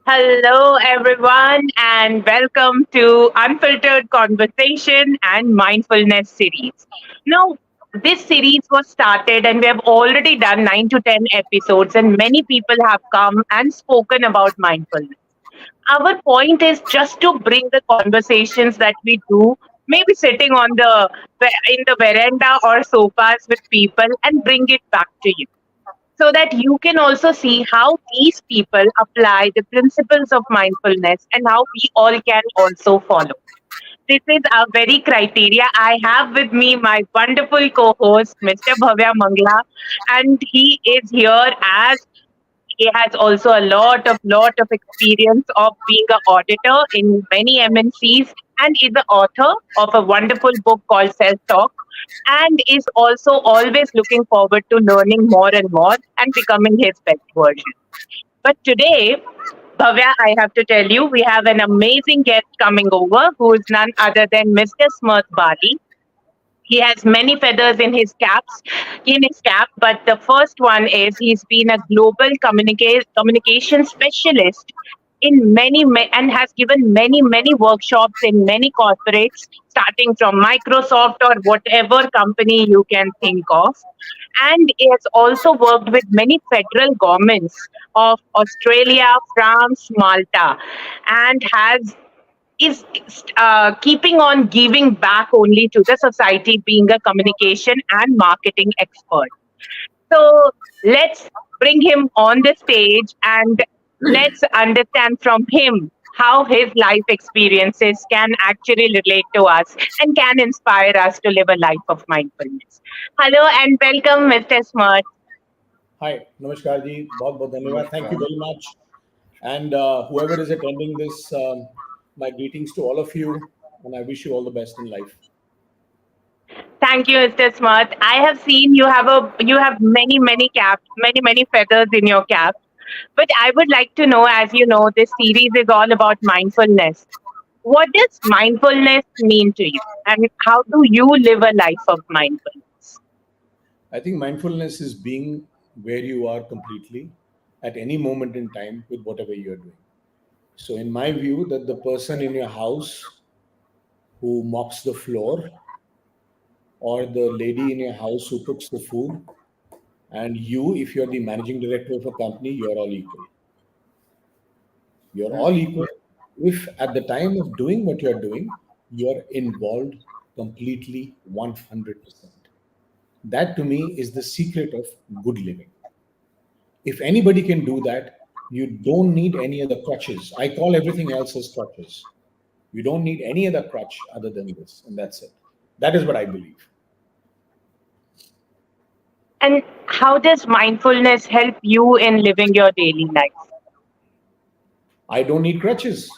Hello, everyone, and welcome to Unfiltered Conversation and Mindfulness series. Now, this series was started, and we have already done 9 to 10 episodes, and many people have come and spoken about mindfulness. Our point is just to bring the conversations that we do, maybe sitting on the veranda or sofas with people, and bring it back to you so that you can also see how these people apply the principles of mindfulness and how we all can also follow. This is a very criteria. I have with me my wonderful co-host, Mr. Bhavya Mangla, and he is here as he has also a lot of experience of being an auditor in many MNCs and is the author of a wonderful book called Self Talk and is also always looking forward to learning more and more and becoming his best version. But today, Bhavya, I have to tell you, we have an amazing guest coming over who is none other than Mr. Smarth Bali. He has many feathers in his cap, but the first one is he's been a global communication specialist in and has given many workshops in many corporates, starting from Microsoft or whatever company you can think of. And he has also worked with many federal governments of Australia, France, Malta, and has is keeping on giving back only to the society, being a communication and marketing expert. So let's bring him on the stage and let's understand from him how his life experiences can actually relate to us and can inspire us to live a life of mindfulness. Hello and welcome, Mr. Smart. Hi, Namaskar ji. बहुत बहुत धन्यवाद. Thank you very much. And whoever is attending this, my greetings to all of you, and I wish you all the best in life. Thank you, Mr. Smart. I have seen you have many caps, many feathers in your cap. But I would like to know, as you know, this series is all about mindfulness. What does mindfulness mean to you? And how do you live a life of mindfulness? I think mindfulness is being where you are completely at any moment in time with whatever you're doing. So, in my view, that the person in your house who mops the floor, or the lady in your house who cooks the food, and you, if you're the managing director of a company, you're all equal. You're all equal if at the time of doing what you're doing, you're involved completely 100%. That to me is the secret of good living. If anybody can do that, you don't need any other crutches. I call everything else as crutches. You don't need any other crutch other than this, and that's it. That is what I believe. And how does mindfulness help you in living your daily life? I don't need crutches.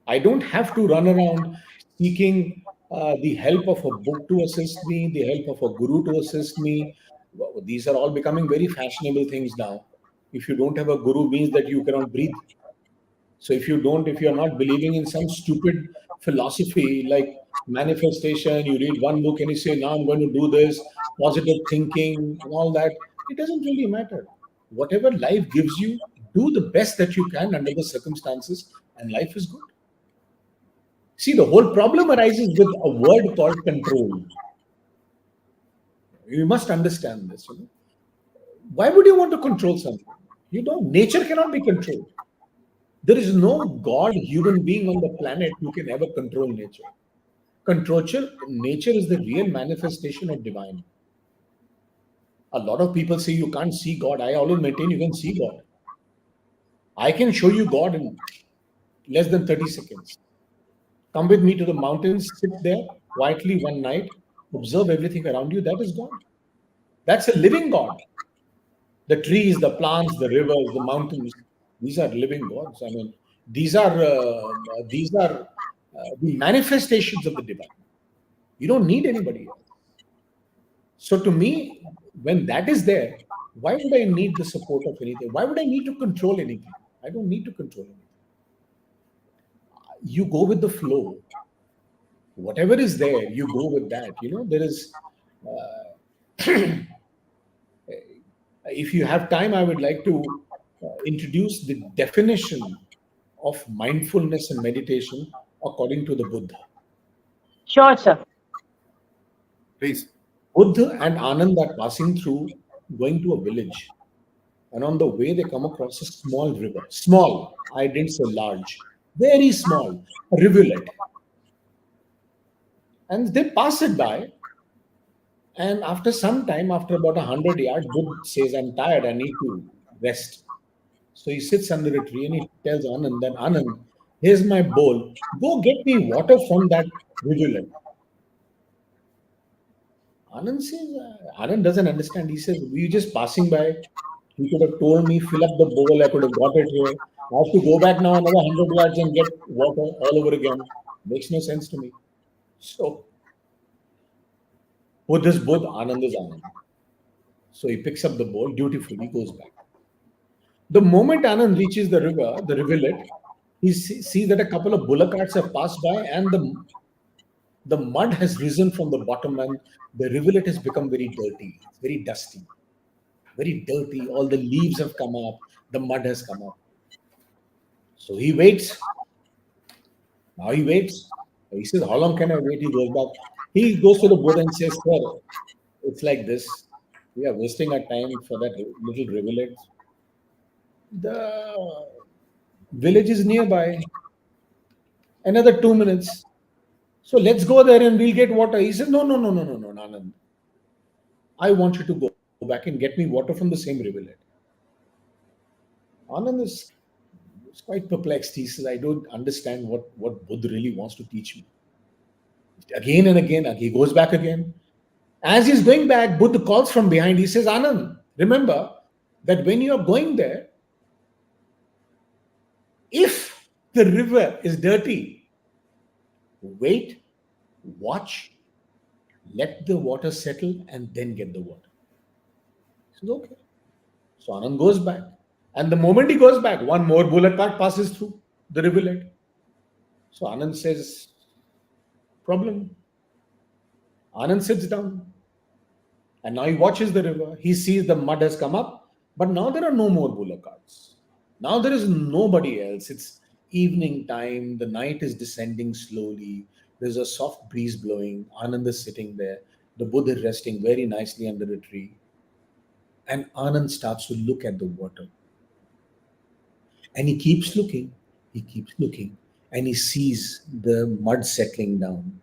I don't have to run around seeking the help of a book to assist me, the help of a guru to assist me. These are all becoming very fashionable things now. If you don't have a guru, means that you cannot breathe. So if you're not believing in some stupid philosophy like manifestation, you read one book and you say, now I'm going to do this, positive thinking and all that, it doesn't really matter. Whatever life gives you, do the best that you can under the circumstances, and life is good. See, the whole problem arises with a word called control. You must understand this. Why would you want to control something? You don't. Nature cannot be controlled. There is no God, human being on the planet who can ever control nature. Nature is the real manifestation of divine. A lot of people say you can't see God. I always maintain you can see God. I can show you God in less than 30 seconds. Come with me to the mountains, sit there quietly one night, observe everything around you. That is God. That's a living God. The trees, the plants, the rivers, the mountains, these are living gods. I mean, these are the manifestations of the divine. You don't need anybody else. So to me, when that is there, why would I need the support of anything? Why would I need to control anything? I don't need to control anything. You go with the flow. Whatever is there, you go with that. There is. If you have time, I would like to introduce the definition of mindfulness and meditation according to the Buddha. Sure, sir. Please. Buddha and Anand are passing through, going to a village. And on the way, they come across a small river. Small, I didn't say large, very small, a rivulet. And they pass it by. And after some time, after about 100 yards, Buddha says, I'm tired, I need to rest. So he sits under a tree and he tells Anand, then Anand, here's my bowl. Go get me water from that rivulet. Anand says, Anand doesn't understand. He says, we were just passing by. He could have told me, fill up the bowl. I could have got it here. I have to go back now another 100 yards and get water all over again. Makes no sense to me. So, Buddha is Buddha, Anand is Anand. So he picks up the bowl, dutifully goes back. The moment Anand reaches the river, the rivulet, he sees that a couple of bullock carts have passed by and the mud has risen from the bottom and the rivulet has become very dirty. It's very dusty, very dirty. All the leaves have come up, the mud has come up. So he waits. Now he waits. He says, how long can I wait? He goes back. He goes to the Buddha and says, sir, it's like this. We are wasting our time for that little rivulet. The village is nearby. Another 2 minutes. So let's go there and we'll get water. He says, no, Anand. I want you to go back and get me water from the same rivulet. Anand is quite perplexed. He says, I don't understand what Buddha really wants to teach me. Again and again, he goes back again. As he's going back, Buddha calls from behind. He says, Anand, remember that when you're going there, if the river is dirty, wait, watch, let the water settle, and then get the water. He says, okay. So Anand goes back. And the moment he goes back, one more bullock cart passes through the rivulet. So Anand says, problem. Anand sits down. And now he watches the river. He sees the mud has come up. But now there are no more bullock carts. Now there is nobody else. It's evening time. The night is descending slowly. There's a soft breeze blowing. Anand is sitting there. The Buddha is resting very nicely under a tree. And Anand starts to look at the water. And he keeps looking. And he sees the mud settling down.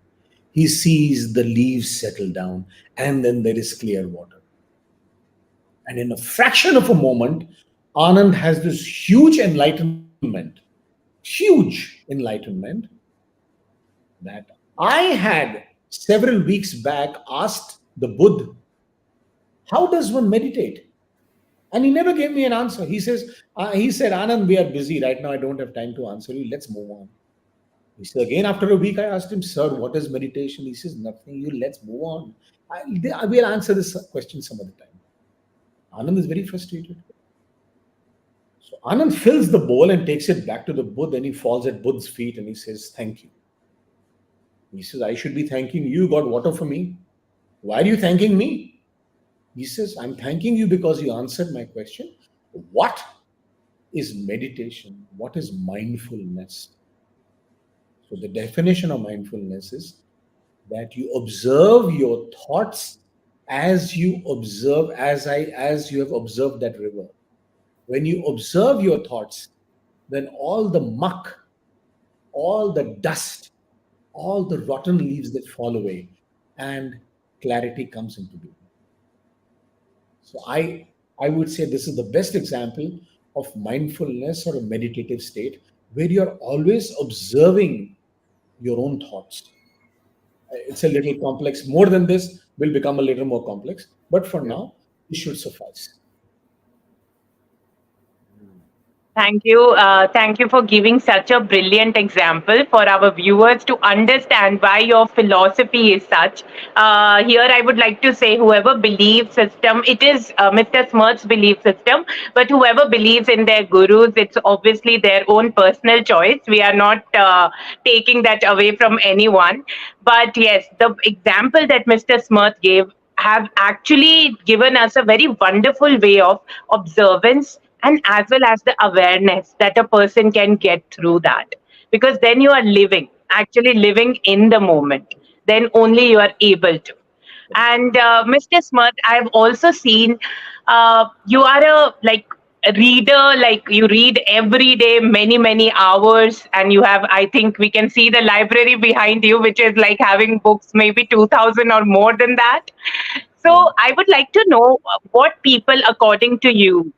He sees the leaves settle down. And then there is clear water. And in a fraction of a moment, Anand has this huge enlightenment that I had several weeks back asked the Buddha, how does one meditate? And he never gave me an answer. He said, Anand, we are busy right now. I don't have time to answer you. Let's move on. He said, again, after a week, I asked him, sir, what is meditation? He says, nothing. Let's move on. I will answer this question some other time. Anand is very frustrated. So Anand fills the bowl and takes it back to the Buddha and he falls at Buddha's feet and he says, thank you. He says, I should be thanking you. You got water for me. Why are you thanking me? He says, I'm thanking you because you answered my question. What is meditation? What is mindfulness? So the definition of mindfulness is that you observe your thoughts as you have observed that river. When you observe your thoughts, then all the muck, all the dust, all the rotten leaves that fall away, and clarity comes into being. So I would say this is the best example of mindfulness or a meditative state where you're always observing your own thoughts. It's a little complex. More than this will become a little more complex. But for now, it should suffice. Thank you. Thank you for giving such a brilliant example for our viewers to understand why your philosophy is such. Here, I would like to say, whoever believes system, it is Mr. Smarth's belief system, but whoever believes in their gurus, it's obviously their own personal choice. We are not taking that away from anyone. But yes, the example that Mr. Smarth gave have actually given us a very wonderful way of observance and as well as the awareness that a person can get through that, because then you are living, actually living in the moment, then only you are able to. And Mr. Smith, I've also seen you are a reader, like you read every day many hours, and you have, I think we can see the library behind you, which is like having books maybe 2000 or more than that. So Yeah. I would like to know what people according to you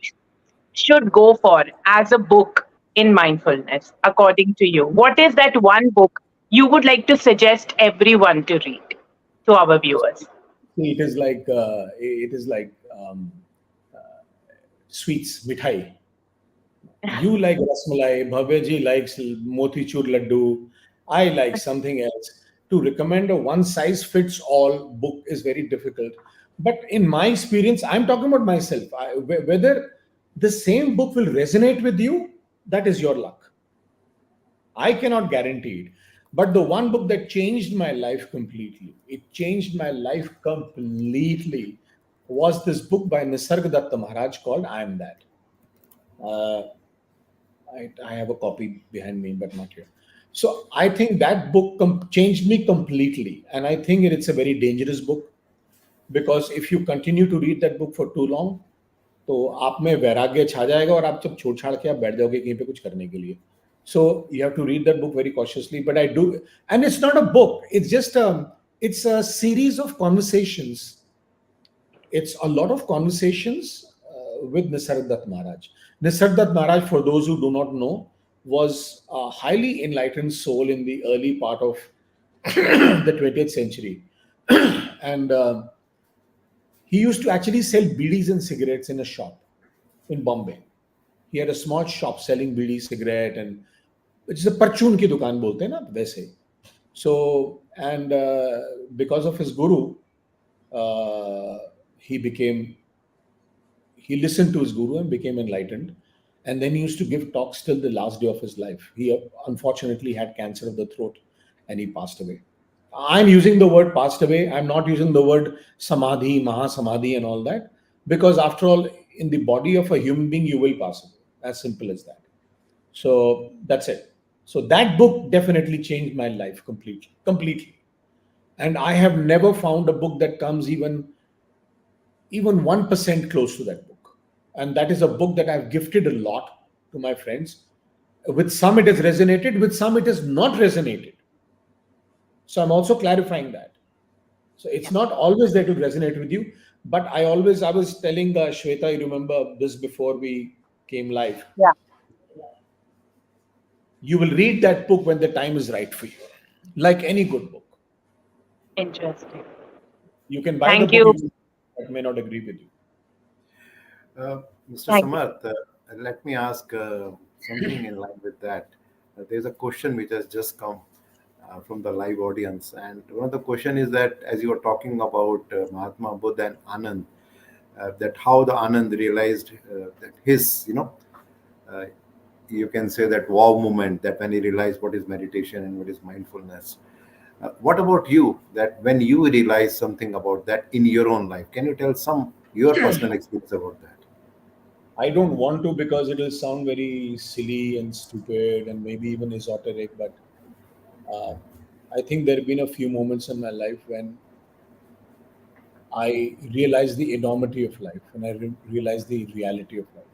should go for as a book in mindfulness, according to you? What is that one book you would like to suggest everyone to read, to our viewers? See, it is like sweets, mithai. You like rasmalai, Bhavyaji likes motichur laddu. I like something else. To recommend a one size fits all book is very difficult. But in my experience, I'm talking about myself. Whether the same book will resonate with you, that is your luck. I cannot guarantee it. But the one book that changed my life completely, it changed my life completely, was this book by Nisargadatta Maharaj called I Am That. Uh, I have a copy behind me, but not here. So I think that book changed me completely. And I think it's a very dangerous book, because if you continue to read that book for too long, तो आप में वैराग्य छा जाएगा और आप जब छोड़ छाड़ के आप बैठ जाओगे कहीं पे कुछ करने के लिए. So you have to read that book very cautiously. But I do, and it's not a book. It's a series of conversations. It's a lot of conversations with Nisargadatta Maharaj. Nisargadatta Maharaj, for those who do not know, was a highly enlightened soul in the early part of the 20th century. And he used to actually sell bidis and cigarettes in a shop in Bombay. He had a small shop selling bidi, cigarette, and which is a parchun ki dukaan bolte hain na वैसे. So, and because of his guru, uh, he became he listened to his guru and became enlightened. And then he used to give talks till the last day of his life. He unfortunately had cancer of the throat and he passed away. I'm using the word passed away. I'm not using the word samadhi, mahasamadhi, and all that, because after all, in the body of a human being, you will pass away. As simple as that. So that's it. So that book definitely changed my life completely. Completely. And I have never found a book that comes even 1% close to that book. And that is a book that I've gifted a lot to my friends. With some it has resonated, with some it has not resonated. So I'm also clarifying that. So it's not always that it will resonate with you. But I was telling Shweta, you remember this before we came live. Yeah. You will read that book when the time is right for you, like any good book. Interesting. You can buy the Thank book, you. that may not agree with you. Mr. Thank you. Samarth, let me ask something in line with that. There's a question which has just come from the live audience, and one of the question is that as you were talking about Mahatma Buddha and Anand, that how the Anand realized that his, uh, you can say that wow moment, that when he realized what is meditation and what is mindfulness. What about you? That when you realize something about that in your own life, can you tell some your personal experience about that? I don't want to, because it will sound very silly and stupid and maybe even esoteric. But uh, I think there have been a few moments in my life when I realized the enormity of life and I realized the reality of life.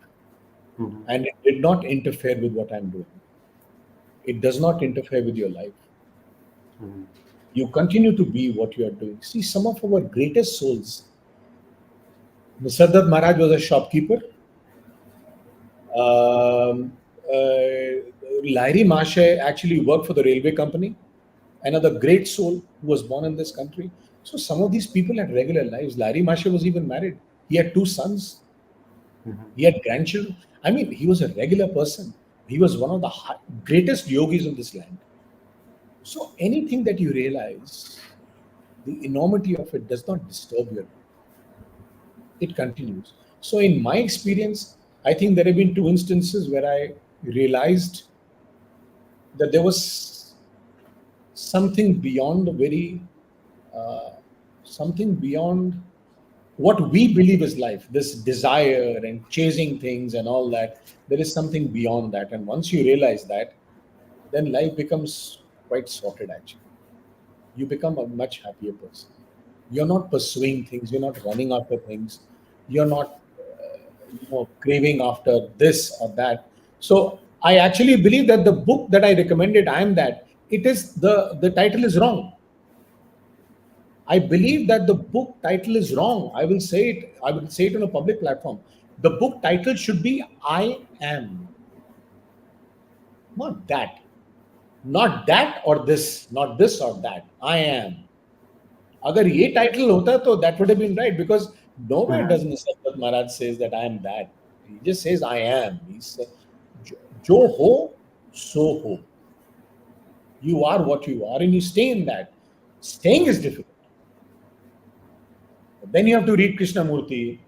Mhm. And it did not interfere with what I'm doing. It does not interfere with your life. Mhm. You continue to be what you are doing. See, some of our greatest souls. Nisargadatta Maharaj was a shopkeeper. Um, Lahiri Mashe actually worked for the railway company. Another great soul who was born in this country. So some of these people had regular lives. Lahiri Mashe was even married. He had two sons. Mhm. He had grandchildren. I mean, he was a regular person. He was one of the greatest yogis of this land. So anything that you realize, the enormity of it does not disturb your life. It continues. So in my experience, I think there have been two instances where I realized that there was something beyond uh, something beyond what we believe is life, this desire and chasing things and all that, there is something beyond that. And once you realize that, then life becomes quite sorted actually. You become a much happier person. You're not pursuing things, you're not running after things, you're not craving after this or that. So I actually believe that the book that I recommended, I am that, it is the title is wrong. I believe that the book title is wrong. I will say it on a public platform. The book title should be I am, not that. Not that or this, not this or that. I am. अगर ये title होता तो that would have been right, because nowhere does Nisargadatta Maharaj says that I am that. He just says I am. He says जो हो so ho. You are what you are and you stay in that. Staying is difficult. But then you have to read Krishnamurti,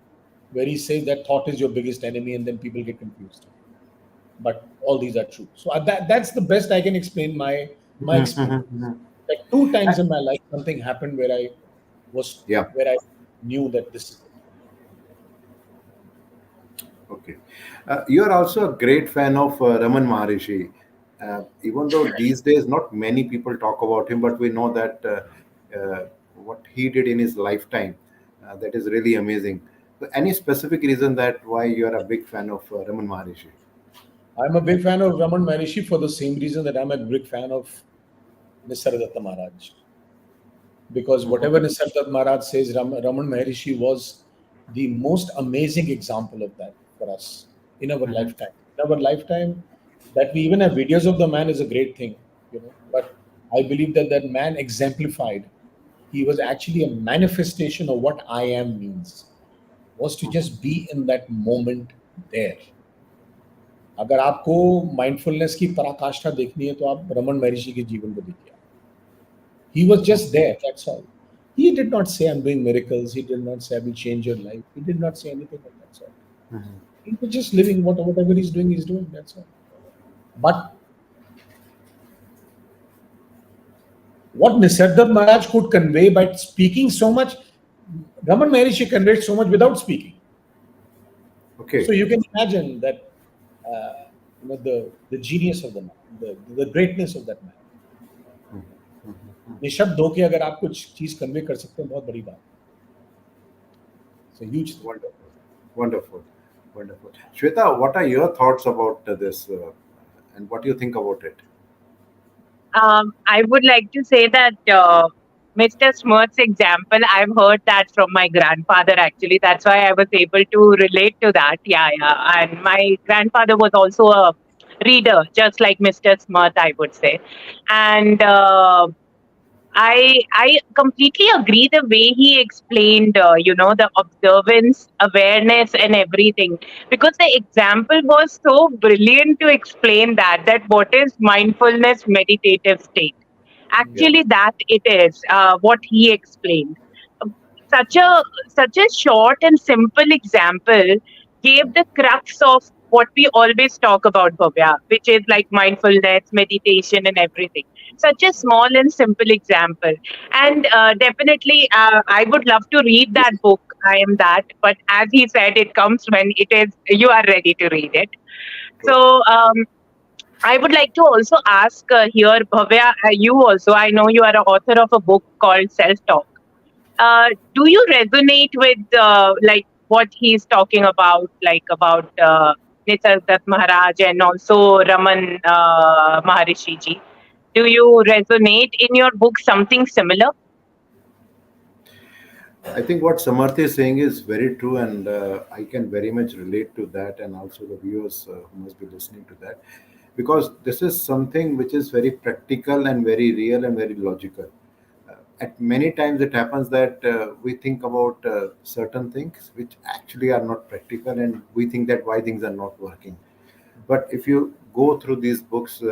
where he says that thought is your biggest enemy, and then people get confused. But all these are true. So that's the best I can explain my experience. Like 2 times in my life, something happened where I was Yeah. where I knew that this is it. Okay. You are also a great fan of Raman Maharishi. Even though these days not many people talk about him, but we know that what he did in his lifetime, that is really amazing. So any specific reason that why you are a big fan of Raman Maharishi? I'm a big fan of Raman Maharishi for the same reason that I'm a big fan of Nisargadatta Maharaj. Because whatever Nisargadatta Maharaj says, Raman Maharishi was the most amazing example of that for us in our lifetime. In our lifetime, that we even have videos of the man is a great thing, But I believe that that man exemplified. He was actually a manifestation of what I am means. Was to just be in that moment there. अगर आपको mindfulness की पराकाष्ठा देखनी है तो आप रमन महर्षि के जीवन को देखिए. He was just there, that's all. He did not say I'm doing miracles. He did not say I will change your life. He did not say anything of that sort. He was just living whatever he's doing, that's all. But what Nisargadatta Maharaj could convey by speaking so much, Raman Maharishi conveyed so much without speaking. Okay. So you can imagine that the genius of the man, the greatness of that man. निशब्द होके अगर आप कुछ चीज convey कर सकते हैं बहुत बड़ी बात. It's a huge thing. Wonderful, wonderful, wonderful. Shweta, what are your thoughts about this, and what do you think about it? I would like to say that Mr. Smarth's example, I've heard that from my grandfather actually. That's why I was able to relate to that. Yeah, yeah. And my grandfather was also a reader, just like Mr. Smarth, I would say. And I completely agree the way he explained, the observance, awareness, and everything. Because the example was so brilliant to explain that what is mindfulness meditative state. Yeah. Actually, that it is what he explained. Such a such a short and simple example gave the crux of what we always talk about, Bhavya, which is like mindfulness, meditation, and everything. Such a small and simple example. And definitely, I would love to read that book. I am that. But as he said, it comes when it is you are ready to read it. True. So I would like to also ask here, Bhavya, you also, I know you are an author of a book called Self Talk. Do you resonate with like what he's talking about, like about Nisargadatta Maharaj and also Raman Maharishi ji? Do you resonate in your book something similar? I think what Samarth is saying is very true, and I can very much relate to that, and also the viewers who must be listening to that, because this is something which is very practical and very real and very logical. At many times, it happens that we think about certain things which actually are not practical, and we think that why things are not working. But if you go through these books,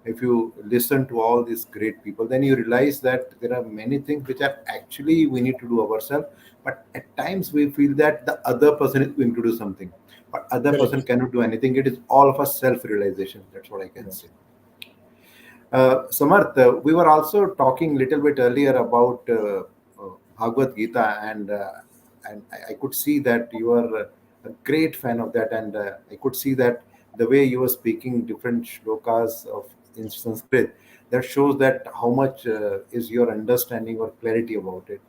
if you listen to all these great people, then you realize that there are many things which are actually we need to do ourselves. But at times we feel that the other person is going to do something, but other person Correct. cannot do anything. It is all of a self-realization. That's what I can Yes. say. Samarth, we were also talking a little bit earlier about Bhagavad Gita, and and I could see that you are a great fan of that, and I could see that the way you were speaking different shlokas of in Sanskrit, that shows that how much is your understanding or clarity about it.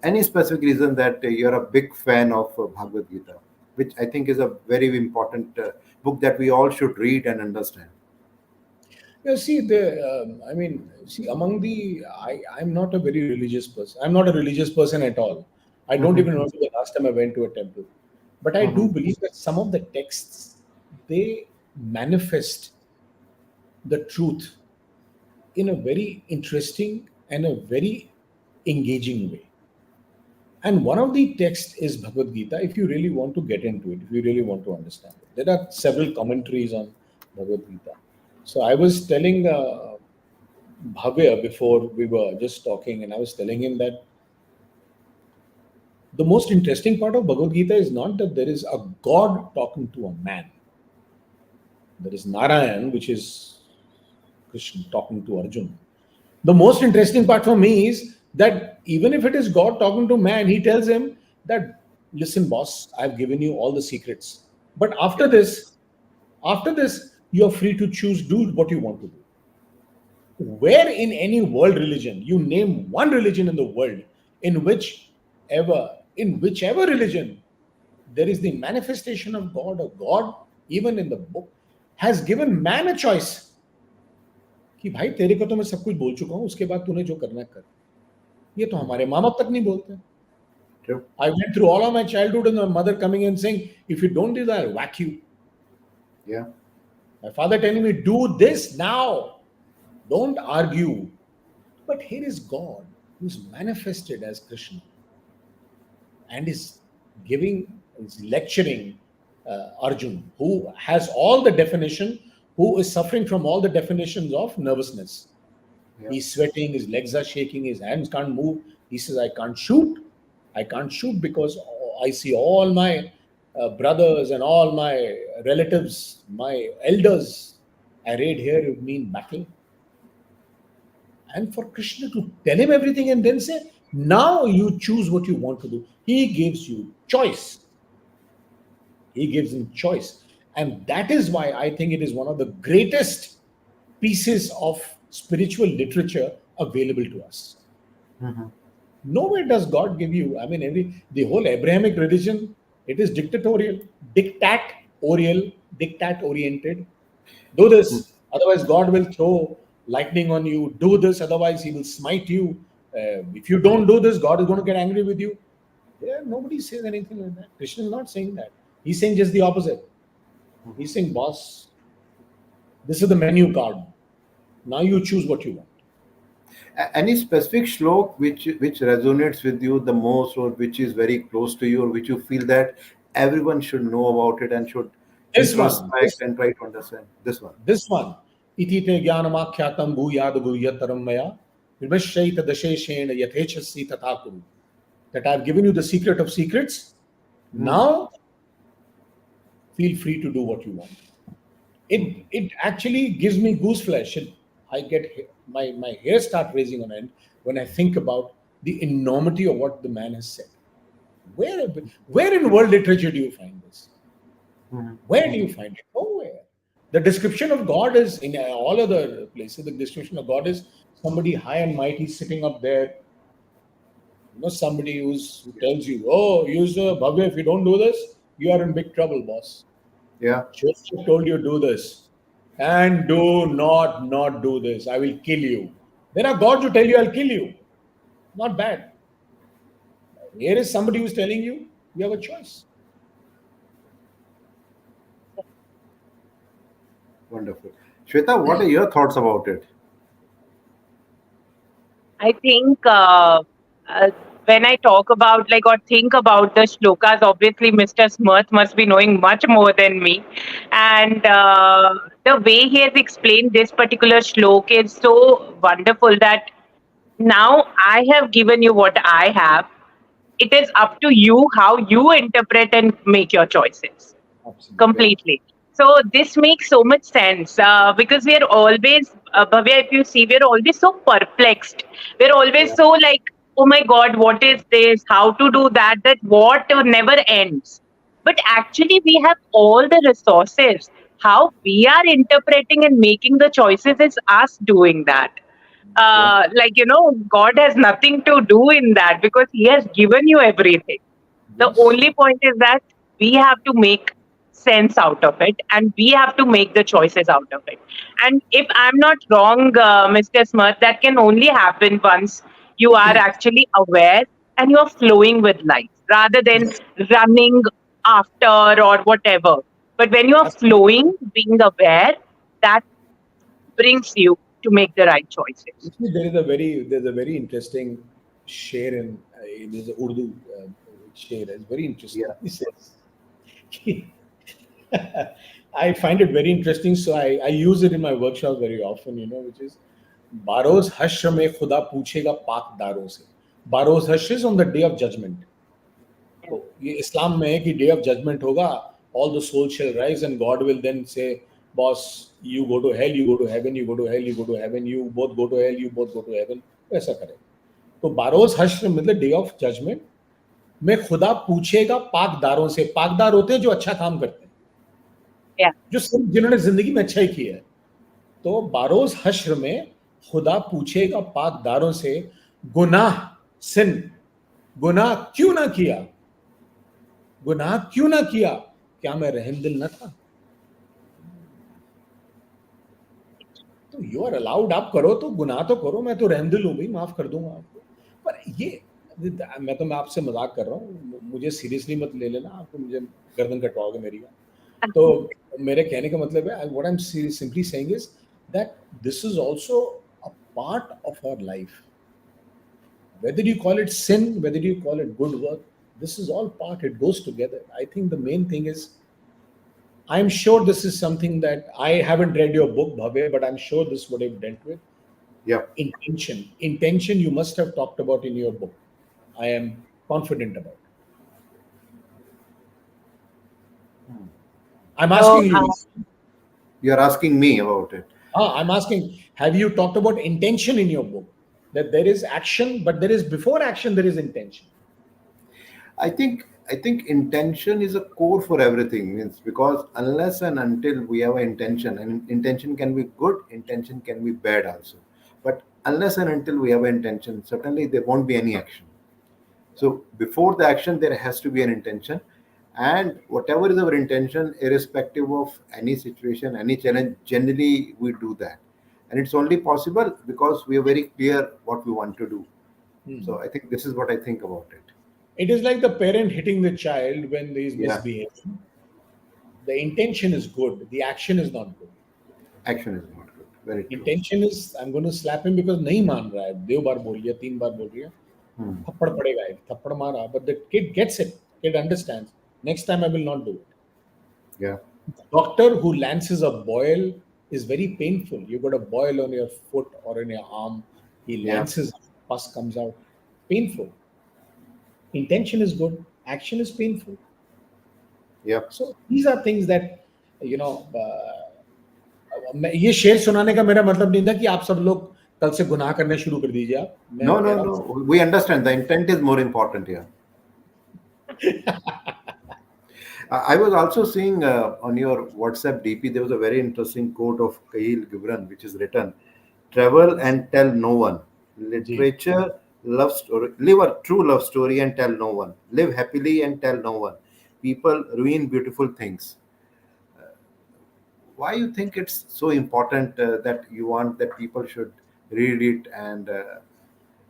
Any specific reason that you're a big fan of Bhagavad Gita, which I think is a very important book that we all should read and understand. Yeah, see, I mean, see, I'm not a very religious person. I'm not a religious person at all. I don't even Mhm. remember the last time I went to a temple. But I do Mhm. believe that some of the texts, they manifest the truth in a very interesting and a very engaging way. And one of the texts is Bhagavad Gita, if you really want to get into it, if you really want to understand it. There are several commentaries on Bhagavad Gita. So I was telling Bhavya before we were just talking, and I was telling him that the most interesting part of Bhagavad Gita is not that there is a God talking to a man. There is Narayan, which is Krishna talking to Arjuna. The most interesting part for me is that even if it is God talking to man, he tells him that, listen, boss, I've given you all the secrets. But after this, you're free to choose, do what you want to do. Where in any world religion, you name one religion in the world in whichever religion, there is the manifestation of God, or God, even in the book, has given man a choice कि भाई तेरे को तो मैं सब कुछ बोल चुका हूं, उसके बाद तूने जो करना है कर. ये तो हमारे माँ बाप तक नहीं बोलते. True. I went through all of my childhood and my mother coming and saying, if you don't do that, I'll whack you. Yeah. My father telling me, do this now. Don't argue. But here is God who's manifested as Krishna and is lecturing Arjun, who has all the definition, who is suffering from all the definitions of nervousness. Yeah. He's sweating, his legs are shaking, his hands can't move. He says, I can't shoot. I can't shoot because I see all my brothers and all my relatives, my elders arrayed here would mean battle. And for Krishna to tell him everything and then say, now you choose what you want to do. He gives you choice. He gives him choice. And that is why I think it is one of the greatest pieces of spiritual literature available to us. Mhm. Nowhere does God give you, I mean, the whole Abrahamic religion, it is dictatorial, dictat oriented. Do this, otherwise God will throw lightning on you. Do this, otherwise he will smite you. If you don't do this, God is going to get angry with you. Yeah, nobody says anything like that. Krishna is not saying that. He's saying just the opposite. He's saying, boss, this is the menu card. Now you choose what you want. Any specific shlok which resonates with you the most, or which is very close to you, or which you feel that everyone should know about it and should This one, introspect and try to understand? This one. this one. Iti te jnanamakhyatam bhuyad bhuyataram maya vimashyaita dasheshena yathechasi tathakuru. That I've given you the secret of secrets. Hmm. Now feel free to do what you want. It actually gives me goose flesh. I get my hair start raising on end when I think about the enormity of what the man has said. Where where in world literature do you find this? Mhm. Where do you find it? Nowhere. The description of God is in all other places. The description of God is somebody high and mighty sitting up there. Somebody who tells you, "Oh, Bhavya, if you don't do this, you are in big trouble, boss." Yeah. Joseph told you do this, and do not do this. I will kill you. There are gods who tell you, "I'll kill you." Not bad. Here is somebody who's telling you, you have a choice. Wonderful. Shweta, what are your thoughts about it? I think uh, when I talk about like or think about the shlokas, obviously Mr. Smarth must be knowing much more than me. And the way he has explained this particular shlok is so wonderful that now I have given you what I have. It is up to you how you interpret and make your choices Absolutely. Yeah. completely. So this makes so much sense because we are always, Bhavya, if you see, we are always so perplexed. We're always Yeah. so like, oh my God, what is this? How to do that? That what never ends. But actually, we have all the resources. How we are interpreting and making the choices is us doing that. Yeah. God has nothing to do in that because He has given you everything. The Yes. only point is that we have to make sense out of it and we have to make the choices out of it. And if I'm not wrong, Mr. Smarth, that can only happen once you are actually aware and you are flowing with life rather than Yes. running after or whatever. But when you are flowing, being aware, that brings you to make the right choices. Actually, there's a very interesting share in there's a Urdu share. It's very interesting. Yeah. He says, I find it very interesting, so I use it in my workshops very often. Which is बारोज हश्र में खुदा पूछेगा पाक दारों से. Borrows हश्र is on the day of judgment. तो ये इस्लाम में है कि डे ऑफ जजमेंट होगा, all the souls shall rise and God will then say, boss, you go to hell, you go to heaven, you go to hell, you go to heaven, you both go to hell, you both go to heaven. ऐसा करे. तो borrows हश्र मतलब day of judgement में खुदा पूछेगा पाकदारों से. पाकदार होते हैं जो अच्छा काम करते हैं, Yeah. जो सिर्फ जिन्होंने जिंदगी में अच्छा ही किया है. तो बारोज हश्र में खुदा पूछेगा पाकदारों से, गुनाह सिन, गुनाह क्यों ना किया, गुनाह क्यों ना किया, क्या मैं रहमदिल न था. तो यू आर अलाउड, आप करो तो गुनाह तो करो, मैं तो रहमदिल हूं भाई, माफ कर दूंगा आपको. पर ये मैं आपसे मजाक कर रहा हूँ, मुझे सीरियसली मत ले लेना, आपको मुझे गर्दन कटवाओगे मेरी. तो मेरे कहने का मतलब है, what I am simply saying is that this is also a part of our life. Whether you call it sin, whether you call it good work, this is all part, it goes together. I think the main thing is, I'm sure this is something that I haven't read your book, Bhavya, but I'm sure this would have dealt with Yeah. intention. Intention you must have talked about in your book. I am confident about it. I'm So, asking you. You're asking me about it. I'm asking, have you talked about intention in your book? That there is action, but there is before action, there is intention. I think intention is a core for everything. Means because unless and until we have an intention, and intention can be good, intention can be bad also. But unless and until we have an intention, certainly there won't be any action. So before the action, there has to be an intention, and whatever is our intention, irrespective of any situation, any challenge, generally we do that, and it's only possible because we are very clear what we want to do. So I think this is what I think about it. It is like the parent hitting the child when he is Yeah, misbehaving. The intention is good, the action is not good. action is not good. Very true. Intention is, I'm going to slap him because नहीं मान रहा है, 2 बार बोल लिया, 3 बार बोल रही है, Hmm. थप्पड़ पड़ेगा, एक थप्पड़ मारा, but the kid gets it, kid understands. Next time I will not do it. Yeah, The doctor who lances a boil is very painful. You got a boil on your foot or in your arm. He yeah, lances, pus comes out. Painful. Intention is good. Action is painful. yeah. So these are things that, you know, ये शेर सुनाने का मेरा मतलब नहीं था कि आप सब लोग कल से गुनाह करने शुरू कर दीजिए. आप मैं No, कह no, रहा no. We understand the intent is more important here. I was also seeing on your WhatsApp DP, there was a very interesting quote of Khalil Gibran, which is written: "Travel and tell no one. Ji. Literature, love story, live a true love story and tell no one. Live happily and tell no one. People ruin beautiful things." Why you think it's so important that you want that people should read it and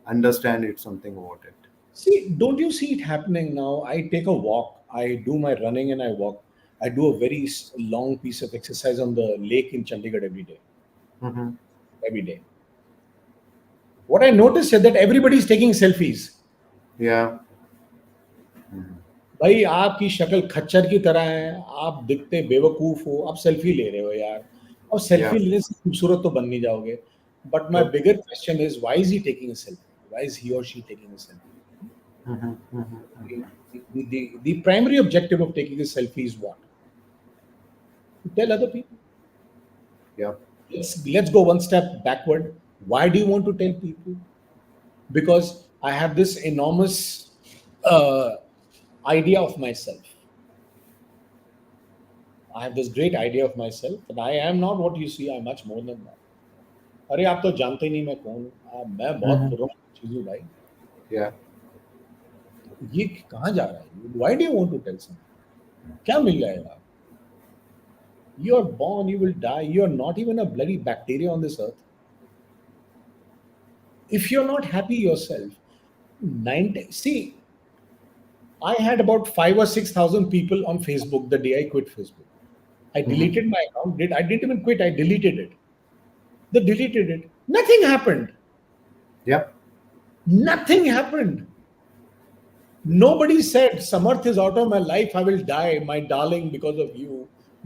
understand it, something about it? See, don't you see it happening now? I take a walk. I do my running and I walk. I do a very long piece of exercise on the lake in Chandigarh every day. Hmm. Every day. What I noticed is that everybody is taking selfies. Yeah, भाई आपकी शक्ल खच्चर की तरह है, आप दिखते बेवकूफ हो, आप सेल्फी ले रहे हो यार, और yeah. सेल्फी लेने से खूबसूरत तो बन नहीं जाओगे. But my True. Bigger question is, why is he taking a selfie, why is he और she taking a selfie? Mhm, mhm, mhm. The primary objective of taking a selfie is what? To tell other people. Yeah, Let's go one step backward. Why do you want to tell people? Because I have this enormous uh, idea of myself. I have this great idea of myself, and I am not what you see. I'm much more than that. अरे आप तो जानते ही नहीं मैं कौन हूँ। मैं बहुत Mhm. बुरा चीज हूँ भाई। Yeah. ये कहाँ जा रहा है? Why do you want to tell someone? क्या मिल जाएगा? You are born, you will die. You are not even a bloody bacteria on this earth. If you're not happy yourself, 90, see, I had about 5 or 6,000 people on Facebook the day I quit Facebook. I Mhm. deleted my account. I didn't even quit. I deleted it. They deleted it. Nothing happened. Yeah. Nothing happened. Nobody said, Samarth is out of my life. I will die, my darling, because of you.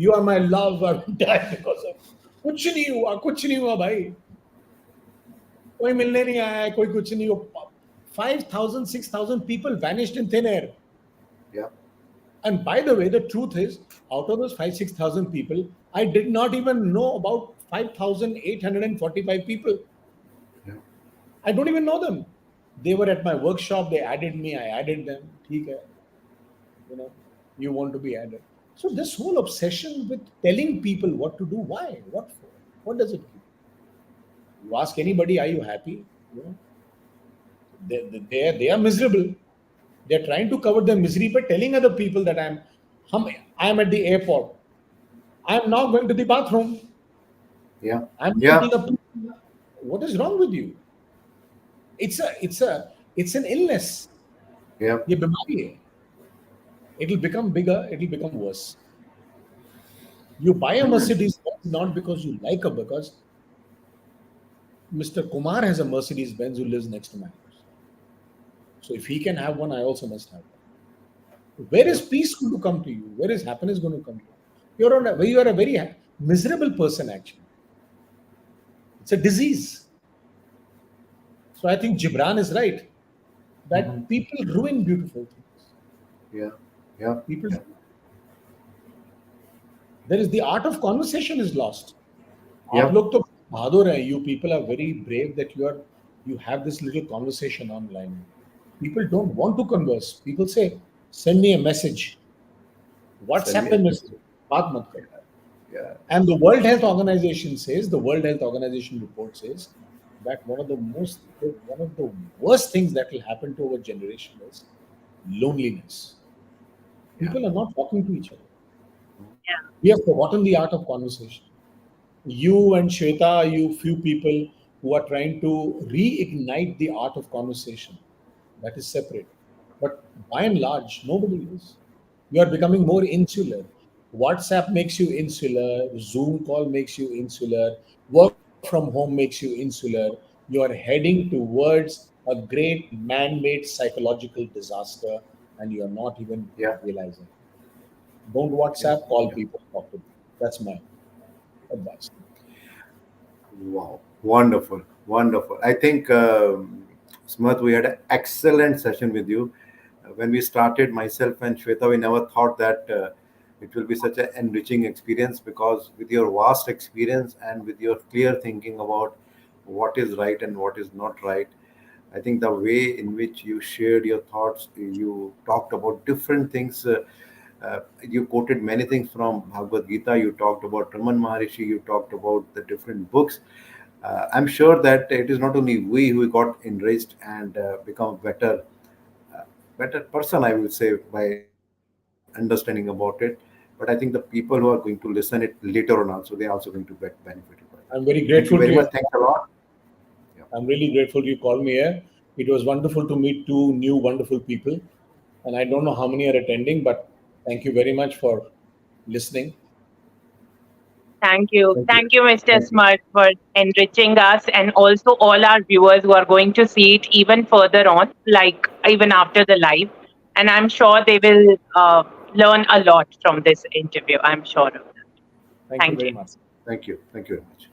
You are my love. I will die because of कुछ नहीं हुआ, कुछ नहीं हुआ भाई. कोई मिलने नहीं आया, कोई कुछ नहीं हुआ. 5,000, 6,000 people vanished in thin air. Yeah. And by the way, the truth is, out of those 5, 6,000 people, I did not even know about 5,845 people. Yeah. I don't even know them. They were at my workshop. They added me. I added them. ठीक है. You know, you want to be added. So this whole obsession with telling people what to do, why, what for, what does it give? You ask anybody, are you happy? You know, they are miserable. They're trying to cover their misery by telling other people that I'm at the airport. I'm now going to the bathroom. Yeah. I'm Yeah. taking a pee. What is wrong with you? It's an illness. Yeah. ये बीमारी है. It'll become bigger. It'll become worse. You buy a Mercedes Benz not because you like her, because Mr. Kumar has a Mercedes Benz who lives next to my house. So if he can have one, I also must have one. Where is Yeah. peace going to come to you? Where is happiness going to come to you? You are a very miserable person actually. It's a disease. So I think Gibran is right Mhm. that people ruin beautiful things. Yeah. Yeah. People, Yeah. there is the art of conversation is lost. आप Yeah. लोग तो बहादुर हैं. You people are very brave that you have this little conversation online. People don't want to converse. People say, send me a message. Send WhatsApp me पे a message. message. बात मत करो. Yeah. And the World Health Organization report says that one of the worst things that will happen to our generation is loneliness. Yeah. People are not talking to each other. Yeah. We have forgotten the art of conversation. You and Shweta, you few people who are trying to reignite the art of conversation, that is separate. But by and large, nobody is. You are becoming more insular. WhatsApp makes you insular, Zoom call makes you insular, work from home makes you insular. You are heading towards a great man made psychological disaster, and you are not even Yeah. realizing. Don't Yeah. WhatsApp, call Yeah. people, talk to them. That's my advice. Wow. Wonderful. Wonderful. I think, Smarth, we had an excellent session with you. When we started, myself and Shweta, we never thought that it will be such an enriching experience, because with your vast experience and with your clear thinking about what is right and what is not right, I think the way in which you shared your thoughts, you talked about different things. You quoted many things from Bhagavad Gita. You talked about Raman Maharishi. You talked about the different books. I'm sure that it is not only we who got enriched and become uh, better person, I would say, by understanding about it. But I think the people who are going to listen it later on also, they are also going to benefit by it. I'm very Thank you grateful very to much. you. Thanks a lot. Yeah. I'm really grateful you called me here. It was wonderful to meet two new wonderful people. And I don't know how many are attending, but thank you very much for listening. Thank you. Thank you. Thank you, Mr. Thank you. Smart, for enriching us, and also all our viewers who are going to see it even further on, like even after the live. And I'm sure they will learn a lot from this interview. I'm sure of that. Thank you Thank very you. much. Thank you. Thank you very much.